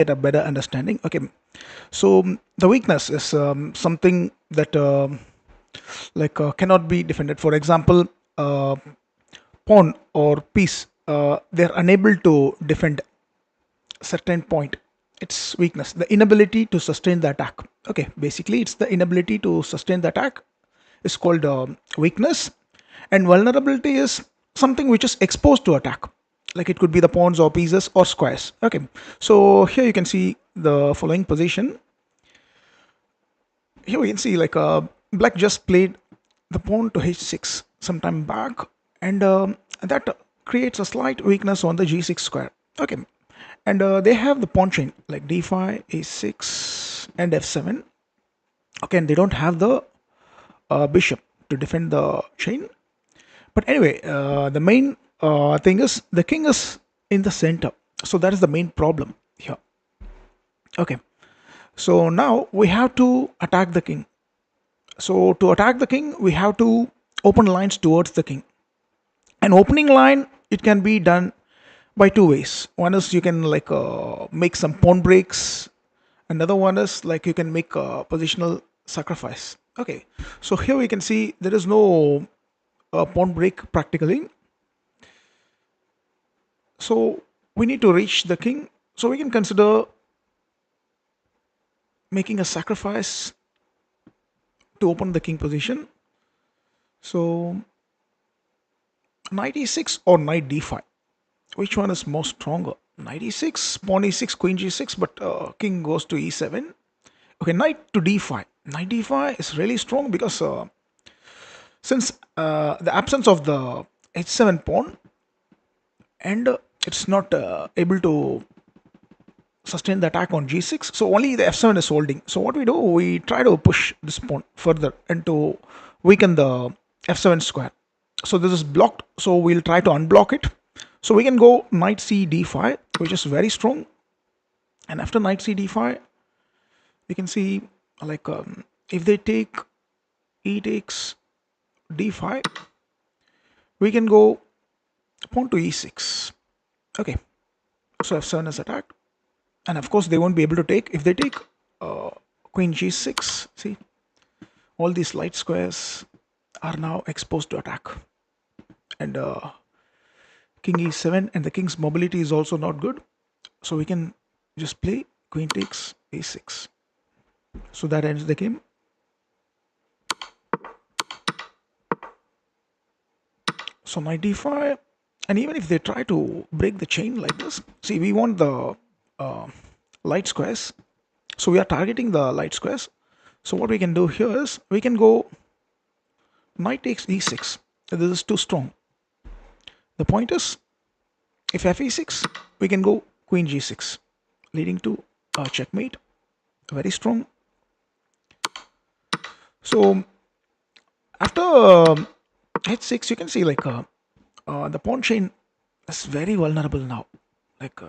get a better understanding. Okay, so the weakness is something that cannot be defended. For example, uh, pawn or piece, they're unable to defend certain point. Its weakness, the inability to sustain the attack. Okay, basically it's the inability to sustain the attack is called weakness, and vulnerability is something which is exposed to attack, like it could be the pawns or pieces or squares. Okay, so here you can see the following position. Here we can see black just played the pawn to h6 some time back, and that creates a slight weakness on the g6 square. Okay, and they have the pawn chain like d5, a6, and f7. Okay, and they don't have the bishop to defend the chain. But anyway, the main thing is the king is in the center, so that is the main problem here. Okay, so now we have to attack the king. So to attack the king, we have to open lines towards the king. An opening line, it can be done by two ways. One is you can make some pawn breaks. Another one is like you can make a positional sacrifice. Okay, so here we can see there is no pawn break practically. So we need to reach the king. So we can consider making a sacrifice to open the king position. So knight e6 or knight d5. Which one is more stronger? Knight e6, pawn e6, queen g6, but king goes to e7. Okay, knight to d5. Knight d5 is really strong because since the absence of the h7 pawn, and it's not able to sustain the attack on g6, so only the f7 is holding. So what we do, we try to push this pawn further and to weaken the f7 square. So this is blocked, so we'll try to unblock it. So we can go knight c d5, which is very strong. And after knight c d5, you can see if they take e takes d5, we can go pawn to e6. Okay, so f7 is attacked, and of course they won't be able to take. If they take queen g6, see, all these light squares are now exposed to attack, and king e7, and the king's mobility is also not good, so we can just play queen takes a6. So that ends the game. So knight d5, and even if they try to break the chain like this, see, we want the uh, light squares, so we are targeting the light squares. So what we can do here is we can go knight takes e6. This is too strong. The point is, if f e6, we can go queen g6, leading to checkmate. Very strong. So after h6, you can see the pawn chain is very vulnerable now, like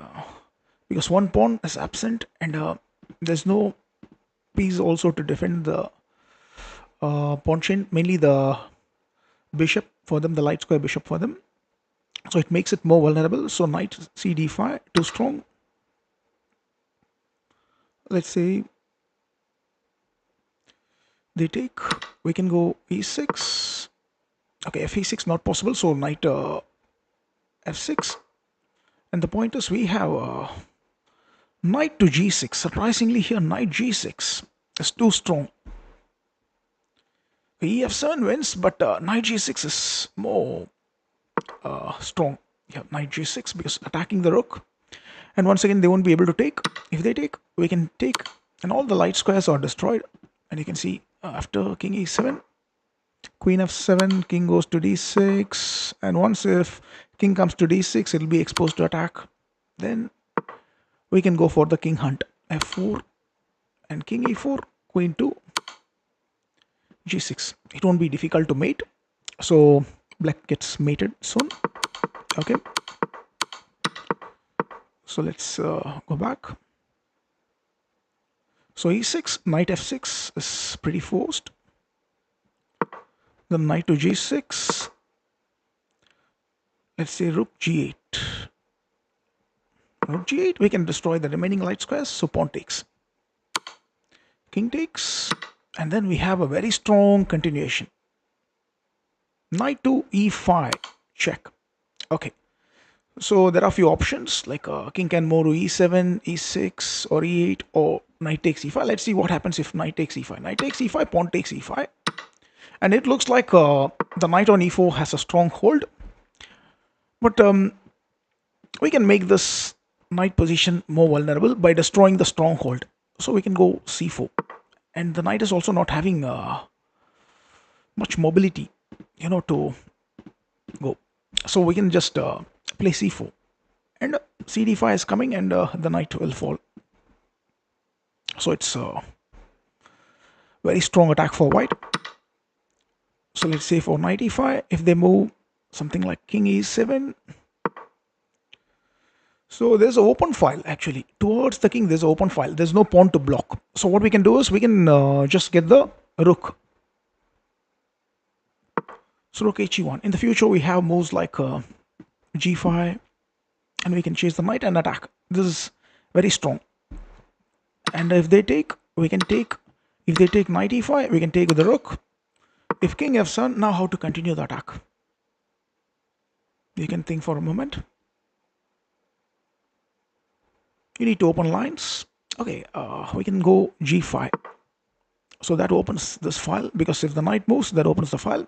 because one pawn is absent, and there's no piece also to defend the pawn chain, mainly the bishop for them, the light square bishop for them. So it makes it more vulnerable. So knight c d5, too strong. Let's say they take, we can go e6. Okay, f e6 not possible, so knight f6. And the point is we have knight to g6. Surprisingly here, knight g6 is too strong. ef7 wins, but knight g6 is more strong. Yeah, knight g6 because attacking the rook. And once again, they won't be able to take. If they take, we can take, and all the light squares are destroyed. And you can see after king e7, queen f7, king goes to d6, and once if king comes to d6, it'll be exposed to attack. Then we can go for the king hunt, f4, and king e4, queen to g6. It won't be difficult to mate, so black gets mated soon. Okay, so let's go back. So e6, knight f6 is pretty forced. Then knight to g6. Let's say rook g8. rook g8, we can destroy the remaining light squares. So pawn takes, king takes, and then we have a very strong continuation. Knight to e5, check. Okay, so there are a few options, like king can move to e7, e6, or e8, or knight takes e5. Let's see what happens if knight takes e5. Knight takes e5, pawn takes e5. And it looks like the knight on e4 has a strong hold. But we can make this knight position more vulnerable by destroying the stronghold. So we can go c4. And the knight is also not having much mobility, to go. So we can just play c4. And cd5 is coming, and the knight will fall. So it's a very strong attack for white. So let's say for knight e5, if they move something like king e7, so there's an open file actually towards the king. There's an open file. There's no pawn to block. So what we can do is we can just get the rook. So rook he1. In the future, we have moves like g5, and we can chase the knight and attack. This is very strong. And if they take, we can take. If they take knight e5, we can take with the rook. If king f7, now how to continue the attack? You can think for a moment. You need to open lines. Okay, we can go g5. So that opens this file, because if the knight moves, that opens the file.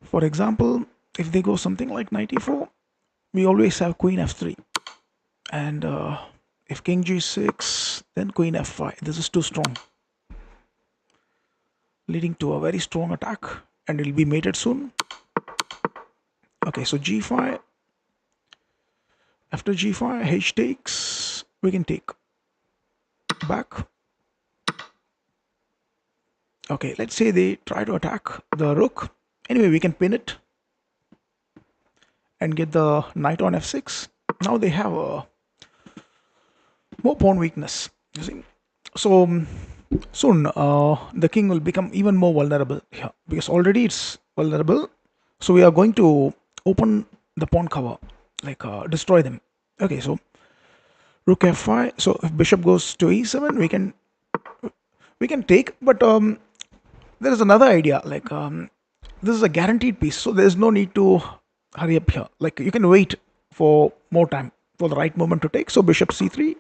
For example, if they go something like knight e4, we always have queen f3. And if king g6, then queen f5. This is too strong, leading to a very strong attack, and it will be mated soon. Okay, so g5. After g5, h takes. We can take back. Okay, let's say they try to attack the rook. Anyway, we can pin it and get the knight on f6. Now they have a more pawn weakness. You see, so soon the king will become even more vulnerable here, because already it's vulnerable. So we are going to open the pawn cover, like destroy them. Okay, so rook f5. So if bishop goes to e7, we can take, but there is another idea, like this is a guaranteed piece, so there is no need to hurry up here. Like you can wait for more time for the right moment to take. So bishop c3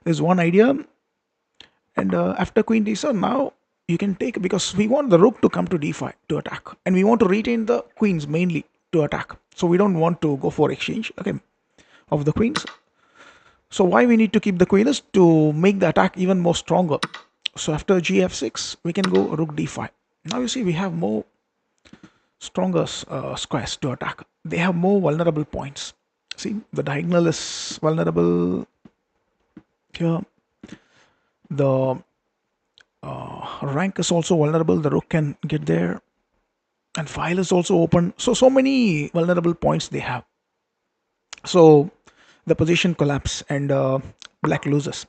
is one idea, and after queen d7, now you can take, because we want the rook to come to d5 to attack, and we want to retain the queens mainly to attack. So we don't want to go for exchange, okay, of the queens. So why we need to keep the queen is to make the attack even more stronger. So after gf6, we can go rook d5. Now you see we have more stronger squares to attack. They have more vulnerable points. See, the diagonal is vulnerable here. The rank is also vulnerable. The rook can get there, and file is also open. So many vulnerable points they have. So the position collapse, and black loses.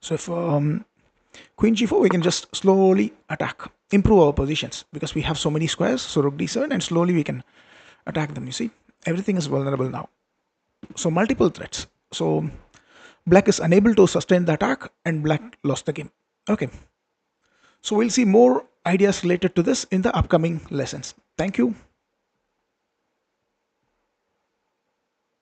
So if queen g4, we can just slowly attack, improve our positions, because we have so many squares. So rook d7, and slowly we can attack them. You see, everything is vulnerable now. So multiple threats. So black is unable to sustain the attack, and black lost the game. Okay, so we'll see more ideas related to this in the upcoming lessons. Thank you.